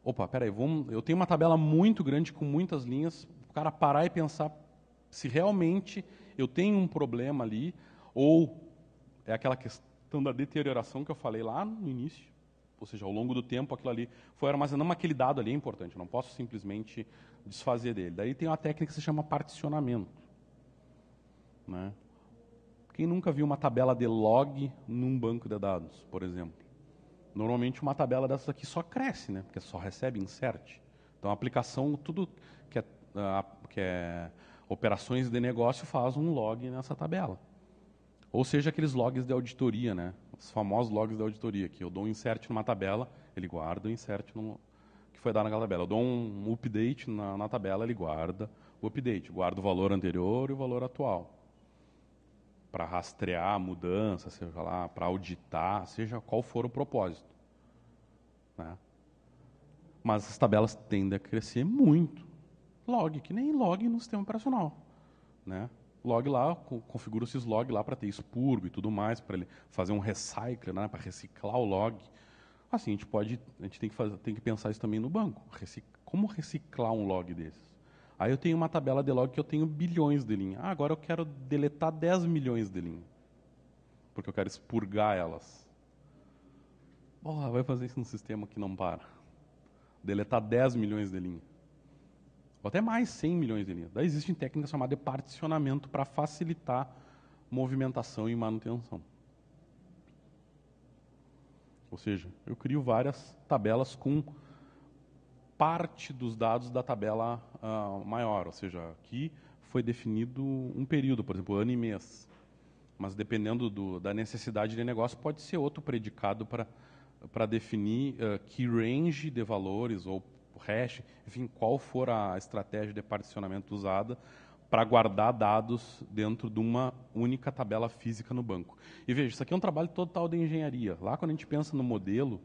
Opa, peraí, eu tenho uma tabela muito grande com muitas linhas, o cara parar e pensar se realmente eu tenho um problema ali, ou é aquela questão da deterioração que eu falei lá no início, ou seja, ao longo do tempo aquilo ali foi armazenando, mas aquele dado ali é importante, eu não posso simplesmente desfazer dele. Daí tem uma técnica que se chama particionamento. Né? Quem nunca viu uma tabela de log num banco de dados, por exemplo? Normalmente uma tabela dessas aqui só cresce, né? Porque só recebe insert. Então a aplicação, tudo que é operações de negócio faz um log nessa tabela. Ou seja, aqueles logs de auditoria, né? Os famosos logs de auditoria, que eu dou um insert numa tabela, ele guarda o insert que foi dado naquela tabela. Eu dou um update na tabela, ele guarda o update, guarda o valor anterior e o valor atual. Para rastrear a mudança, seja lá, para auditar, seja qual for o propósito. Né? Mas as tabelas tendem a crescer muito. Log, que nem log no sistema operacional. Né? Log lá, configura esses log lá para ter expurgo e tudo mais, para ele fazer um recycle, né, para reciclar o log. Assim, a gente tem que pensar isso também no banco. Como reciclar um log desses? Aí eu tenho uma tabela de log que eu tenho bilhões de linhas. Agora eu quero deletar 10 milhões de linhas. Porque eu quero expurgar elas. Vai fazer isso num sistema que não para. Deletar 10 milhões de linhas. Ou até mais, 100 milhões de linhas. Daí existe técnica chamada de particionamento para facilitar movimentação e manutenção. Ou seja, eu crio várias tabelas com parte dos dados da tabela maior. Ou seja, aqui foi definido um período, por exemplo, ano e mês. Mas dependendo da necessidade de negócio, pode ser outro predicado para definir que range de valores ou hash, enfim, qual for a estratégia de particionamento usada para guardar dados dentro de uma única tabela física no banco. E veja, isso aqui é um trabalho total de engenharia. Lá quando a gente pensa no modelo,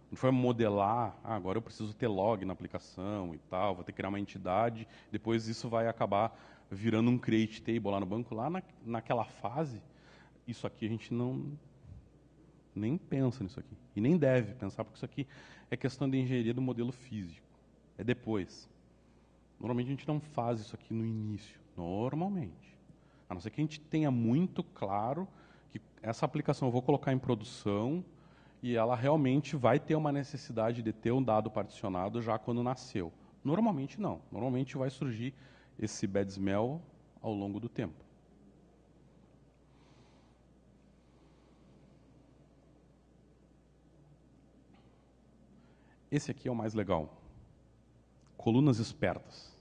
a gente vai modelar, agora eu preciso ter log na aplicação e tal, vou ter que criar uma entidade, depois isso vai acabar virando um create table lá no banco. Lá naquela fase, isso aqui a gente nem pensa nisso aqui. E nem deve pensar, porque isso aqui é questão de engenharia do modelo físico. É depois. Normalmente a gente não faz isso aqui no início. Normalmente. A não ser que a gente tenha muito claro que essa aplicação eu vou colocar em produção e ela realmente vai ter uma necessidade de ter um dado particionado já quando nasceu. Normalmente não. Normalmente vai surgir esse bad smell ao longo do tempo. Esse aqui é o mais legal. Colunas espertas.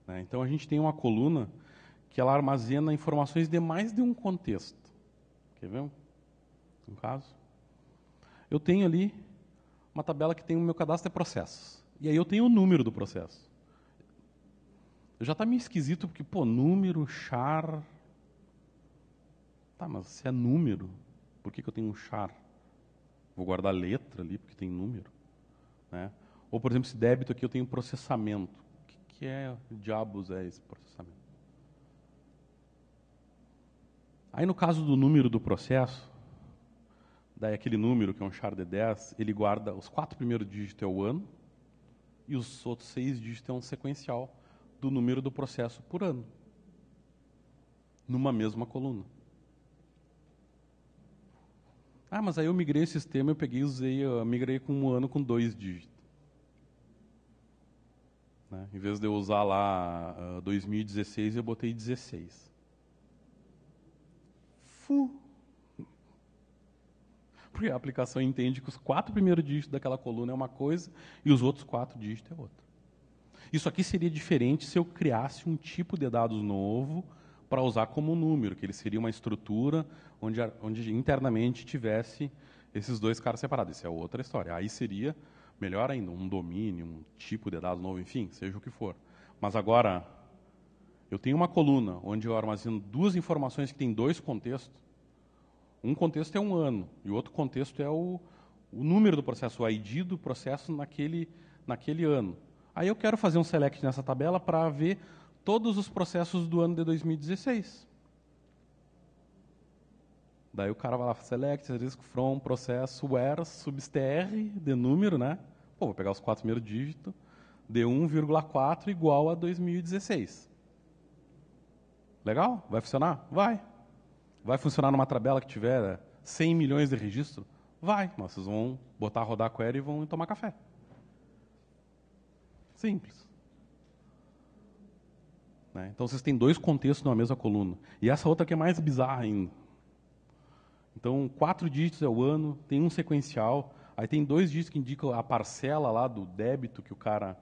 Né? Então a gente tem uma coluna que ela armazena informações de mais de um contexto. Quer ver? Um caso. Eu tenho ali uma tabela que tem o meu cadastro de processos. E aí eu tenho o número do processo. Já está meio esquisito, porque, pô, número, char... Tá, mas se é número, por que eu tenho um char? Vou guardar letra ali, porque tem número, né? Ou, por exemplo, esse débito aqui eu tenho processamento. O que diabos é esse processamento? Aí, no caso do número do processo, daí aquele número, que é um char de 10, ele guarda os 4 primeiros dígitos é o ano, e os outros 6 dígitos é um sequencial do número do processo por ano, numa mesma coluna. Ah, mas aí eu migrei o sistema, eu peguei e eu migrei com um ano com 2 dígitos. Né? Em vez de eu usar lá 2016, eu botei 16. Porque a aplicação entende que os 4 primeiros dígitos daquela coluna é uma coisa e os outros 4 dígitos é outra. Isso aqui seria diferente se eu criasse um tipo de dados novo para usar como número, que ele seria uma estrutura onde internamente tivesse esses dois caras separados. Isso é outra história. Aí seria, melhor ainda, um domínio, um tipo de dados novo, enfim, seja o que for. Mas agora, eu tenho uma coluna onde eu armazeno 2 informações que têm 2 contextos. Um contexto é um ano e o outro contexto é o número do processo, o ID do processo naquele ano. Aí eu quero fazer um select nessa tabela para ver todos os processos do ano de 2016. Daí o cara vai lá, select, from, processo, where, substr, de número, né? Pô, vou pegar os 4 primeiros dígitos, de 1,4 igual a 2016. Legal? Vai funcionar? Vai. Vai funcionar numa tabela que tiver 100 milhões de registro? Vai. Mas vocês vão botar a rodar a query e vão tomar café. Simples. Né? Então, vocês têm 2 contextos numa mesma coluna. E essa outra que é mais bizarra ainda. Então, 4 dígitos é o ano, tem um sequencial, aí tem 2 dígitos que indicam a parcela lá do débito que o cara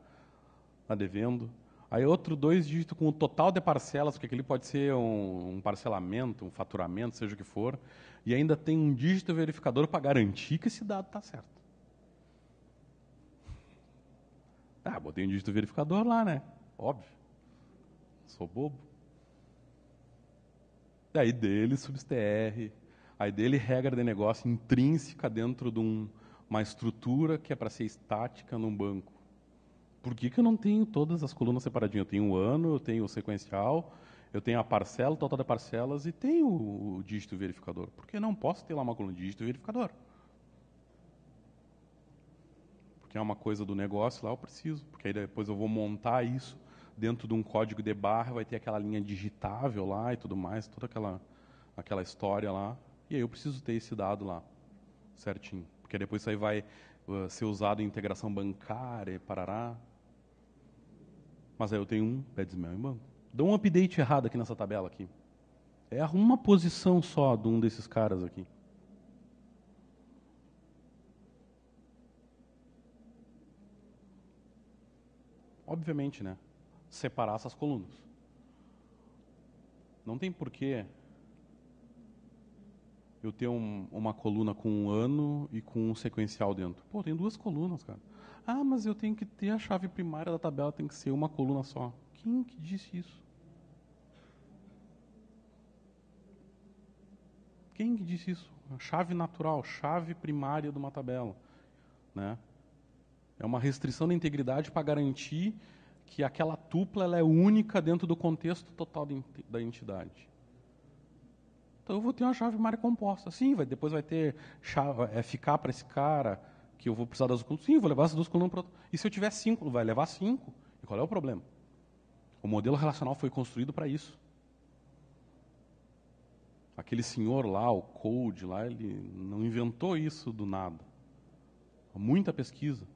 está devendo. Aí outro 2 dígitos com o total de parcelas, porque aquele pode ser um parcelamento, um faturamento, seja o que for. E ainda tem um dígito verificador para garantir que esse dado está certo. Ah, botei um dígito verificador lá, né? Óbvio. Sou bobo. Daí dele, substr. Aí dele, regra de negócio intrínseca dentro de uma estrutura que é para ser estática num banco. Por que eu não tenho todas as colunas separadinhas? Eu tenho o ano, eu tenho o sequencial, eu tenho a parcela, o total de parcelas e tenho o dígito verificador. Por que não posso ter lá uma coluna de dígito verificador? Porque é uma coisa do negócio lá, eu preciso. Porque aí depois eu vou montar isso dentro de um código de barra, vai ter aquela linha digitável lá e tudo mais, toda aquela história lá. E aí eu preciso ter esse dado lá, certinho. Porque depois isso aí vai ser usado em integração bancária, parará. Mas aí eu tenho um Petsmell em banco. Dá um update errado aqui nessa tabela aqui. É uma posição só de um desses caras aqui. Obviamente, né? Separar essas colunas. Não tem porquê eu ter uma coluna com um ano e com um sequencial dentro. Pô, tem 2 colunas, cara. Ah, mas eu tenho que ter a chave primária da tabela, tem que ser uma coluna só. Quem que disse isso? Quem que disse isso? A chave natural, chave primária de uma tabela. Né? É uma restrição da integridade para garantir que aquela tupla ela é única dentro do contexto total da entidade. Então eu vou ter uma chave primária composta. Sim, depois vai ter ficar para esse cara, que eu vou precisar das colunas. Sim, vou levar essas 2 colunas para outro. E se eu tiver 5, vai levar 5. E qual é o problema? O modelo relacional foi construído para isso. Aquele senhor lá, o Code lá, ele não inventou isso do nada. Muita pesquisa.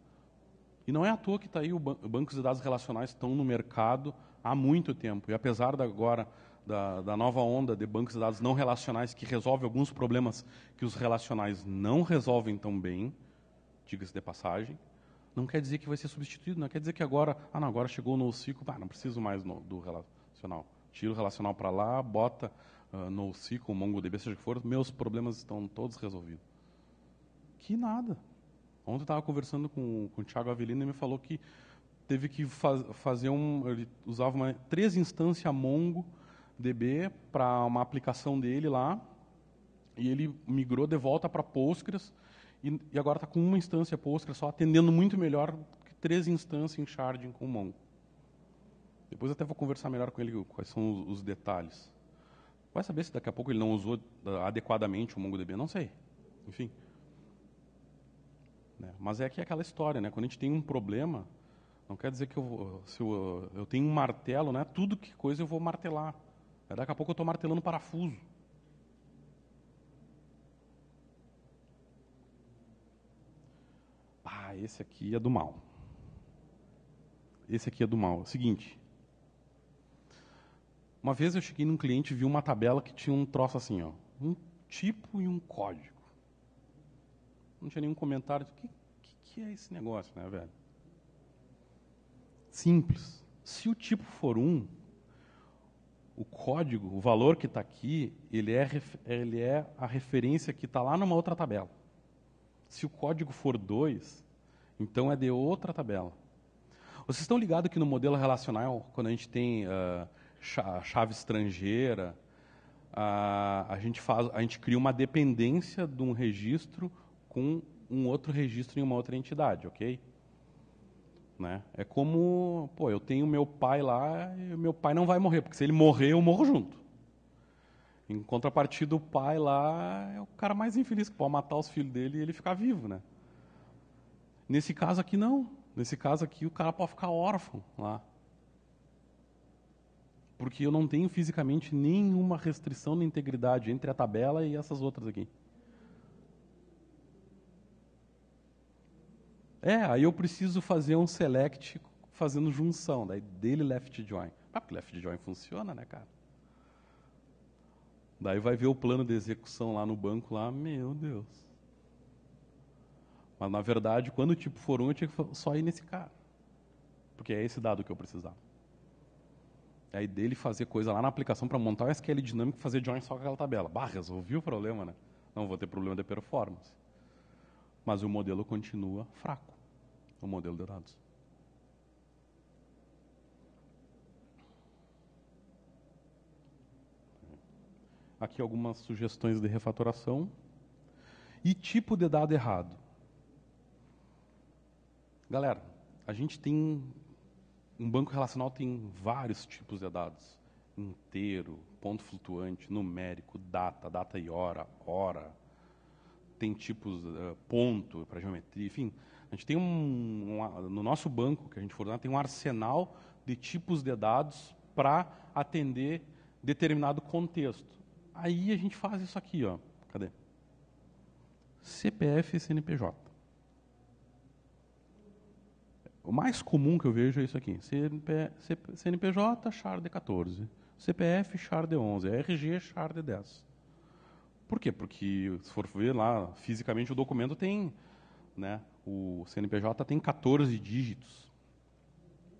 E não é à toa que está aí bancos de dados relacionais estão no mercado há muito tempo. E apesar agora da nova onda de bancos de dados não relacionais que resolve alguns problemas que os relacionais não resolvem tão bem, diga-se de passagem, não quer dizer que vai ser substituído, não quer dizer que agora, agora chegou o NoSQL, não preciso mais do relacional. Tira o relacional para lá, bota NoSQL, MongoDB, seja o que for, meus problemas estão todos resolvidos. Que nada. Ontem eu estava conversando com o Thiago Avelino e me falou que teve que fazer ele usava 3 instâncias MongoDB para uma aplicação dele lá, e ele migrou de volta para Postgres, e agora está com uma instância Postgres só, atendendo muito melhor que 3 instâncias em sharding com o Mongo. Depois até vou conversar melhor com ele quais são os detalhes. Vai saber se daqui a pouco ele não usou adequadamente o MongoDB, não sei. Enfim. Mas é que é aquela história, né? Quando a gente tem um problema, não quer dizer que se eu tenho um martelo, né? Tudo que coisa eu vou martelar. Daqui a pouco eu estou martelando parafuso. Esse aqui é do mal. Esse aqui é do mal. É o seguinte. Uma vez eu cheguei num cliente e vi uma tabela que tinha um troço assim, ó, um tipo e um código. Não tinha nenhum comentário. O que é esse negócio, né, velho? Simples. Se o tipo for 1, o código, o valor que está aqui, ele é a referência que está lá numa outra tabela. Se o código for 2, então é de outra tabela. Vocês estão ligados que no modelo relacional, quando a gente tem chave estrangeira, a gente cria uma dependência de um registro com um outro registro em uma outra entidade, ok? Né? É como, eu tenho meu pai lá e meu pai não vai morrer, porque se ele morrer, eu morro junto. Em contrapartida, o pai lá é o cara mais infeliz, que pode matar os filhos dele e ele ficar vivo, né? Nesse caso aqui, não. Nesse caso aqui, o cara pode ficar órfão lá. Porque eu não tenho fisicamente nenhuma restrição na integridade entre a tabela e essas outras aqui. Aí eu preciso fazer um select fazendo junção, daí dele left join. Porque left join funciona, né, cara? Daí vai ver o plano de execução lá no banco, lá, meu Deus. Mas, na verdade, quando o tipo for 1, eu tinha que só ir nesse cara. Porque é esse dado que eu precisava. Aí dele fazer coisa lá na aplicação para montar o SQL dinâmico e fazer join só com aquela tabela. Resolvi o problema, né? Não vou ter problema de performance. Mas o modelo continua fraco. O modelo de dados. Aqui algumas sugestões de refatoração. E tipo de dado errado. Galera, a gente tem... Um banco relacional tem vários tipos de dados. Inteiro, ponto flutuante, numérico, data e hora. Tem tipos, ponto para geometria, enfim. A gente tem no nosso banco, que a gente for dar, tem um arsenal de tipos de dados para atender determinado contexto. Aí a gente faz isso aqui, ó. Cadê? CPF e CNPJ. O mais comum que eu vejo é isso aqui. CNPJ, char de 14. CPF, char de 11. RG, char de 10. Por quê? Porque, se for ver lá, fisicamente o documento tem, né, o CNPJ tem 14 dígitos.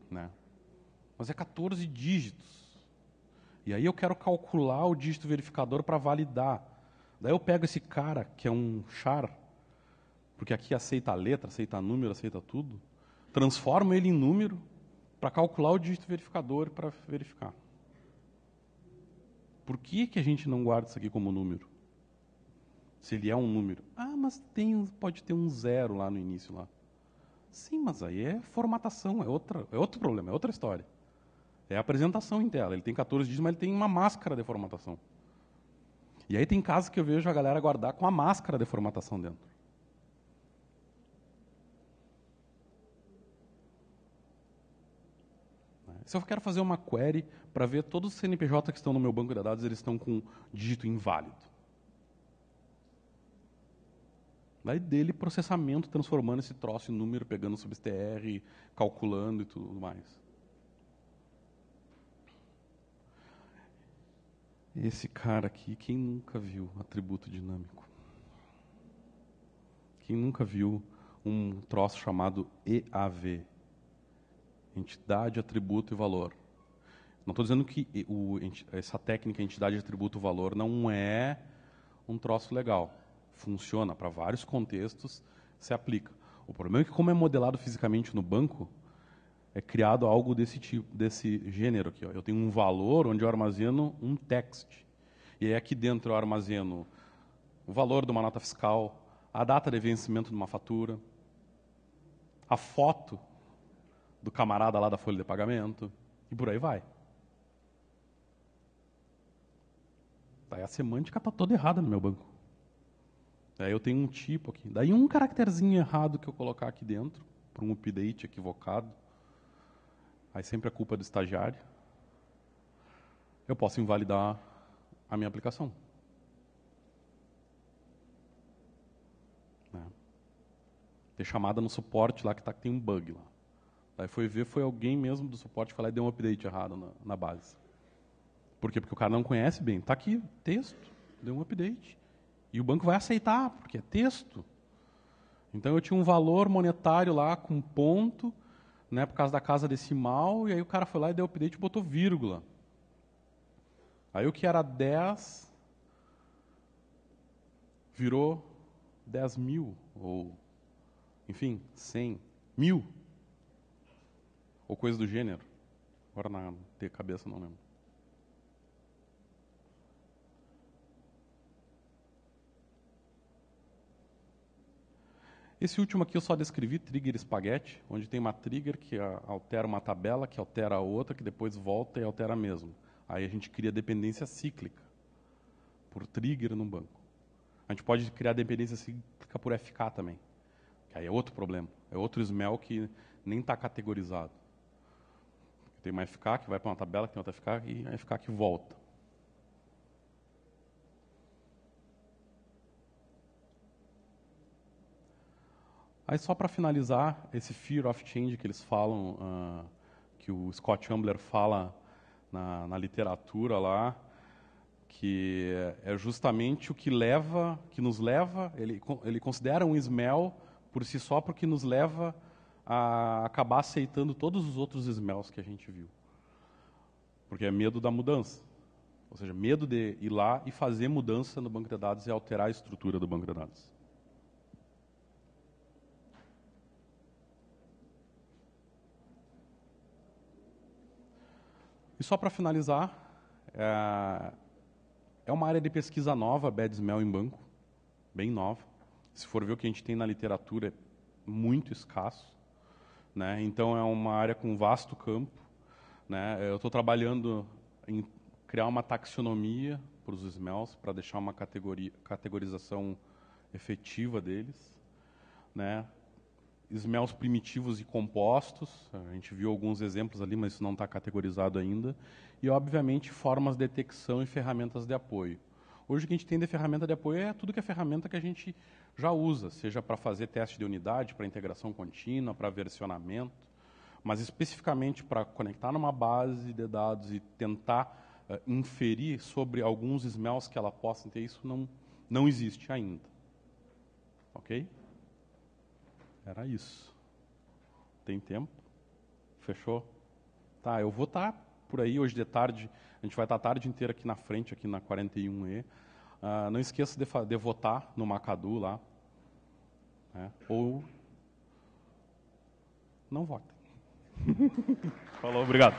Né? Mas é 14 dígitos. E aí eu quero calcular o dígito verificador para validar. Daí eu pego esse cara, que é um char, porque aqui aceita a letra, aceita número, aceita tudo, transformo ele em número para calcular o dígito verificador para verificar. Por que a gente não guarda isso aqui como número? Se ele é um número. Mas pode ter um 0 lá no início. Lá. Sim, mas aí é formatação, é outro problema, é outra história. É a apresentação em tela. Ele tem 14 dígitos, mas ele tem uma máscara de formatação. E aí tem casos que eu vejo a galera guardar com a máscara de formatação dentro. Se eu quero fazer uma query para ver todos os CNPJ que estão no meu banco de dados, eles estão com dígito inválido. Daí dele, processamento, transformando esse troço em número, pegando o substr, calculando e tudo mais. Esse cara aqui, quem nunca viu atributo dinâmico? Quem nunca viu um troço chamado EAV? Entidade, atributo e valor. Não estou dizendo que essa técnica entidade, atributo e valor não é um troço legal. Funciona para vários contextos, se aplica. O problema é que, como é modelado fisicamente no banco, é criado algo desse tipo, desse gênero aqui. Ó. Eu tenho um valor onde eu armazeno um text. E aí aqui dentro eu armazeno o valor de uma nota fiscal, a data de vencimento de uma fatura, a foto do camarada lá da folha de pagamento, e por aí vai. Daí a semântica está toda errada no meu banco. Daí eu tenho um tipo aqui. Daí um caracterzinho errado que eu colocar aqui dentro, por um update equivocado, aí sempre a culpa é do estagiário, eu posso invalidar a minha aplicação. Ter chamada no suporte lá que tem um bug lá. Daí foi ver, foi alguém mesmo do suporte que foi lá e deu um update errado na base. Por quê? Porque o cara não conhece bem. Está aqui, texto, deu um update. E o banco vai aceitar, porque é texto. Então eu tinha um valor monetário lá com ponto, né, por causa da casa decimal, e aí o cara foi lá e deu update e botou vírgula. Aí o que era 10 virou 10 mil, ou, enfim, 100, 1000. Ou coisa do gênero. Agora na cabeça não lembro. Esse último aqui eu só descrevi, trigger espaguete, onde tem uma trigger que altera uma tabela, que altera a outra, que depois volta e altera a mesma. Aí a gente cria dependência cíclica por trigger no banco. A gente pode criar dependência cíclica por FK também. Que aí é outro problema. É outro smell que nem está categorizado. Tem uma FK que vai para uma tabela, que tem outra FK e a FK que volta. Aí só para finalizar, esse fear of change que eles falam, que o Scott Ambler fala na literatura lá, que é justamente o que nos leva, ele considera um smell por si só, porque nos leva a acabar aceitando todos os outros smells que a gente viu. Porque é medo da mudança. Ou seja, medo de ir lá e fazer mudança no banco de dados e alterar a estrutura do banco de dados. E só para finalizar, é uma área de pesquisa nova, Bad Smell em banco, bem nova. Se for ver o que a gente tem na literatura, é muito escasso. Né? Então, é uma área com vasto campo. Né? Eu estou trabalhando em criar uma taxonomia para os smells, para deixar uma categorização efetiva deles. Né? Smells primitivos e compostos, a gente viu alguns exemplos ali, mas isso não está categorizado ainda. E, obviamente, formas de detecção e ferramentas de apoio. Hoje o que a gente tem de ferramenta de apoio é tudo que é ferramenta que a gente já usa, seja para fazer teste de unidade, para integração contínua, para versionamento, mas especificamente para conectar numa base de dados e tentar inferir sobre alguns smells que ela possa ter, isso não existe ainda. Ok? Era isso. Tem tempo? Fechou? Tá, eu vou estar por aí hoje de tarde. A gente vai estar a tarde inteira aqui na frente, aqui na 41E. Não esqueça de votar no Macadu lá. Né? Ou não votem. Falou, obrigado.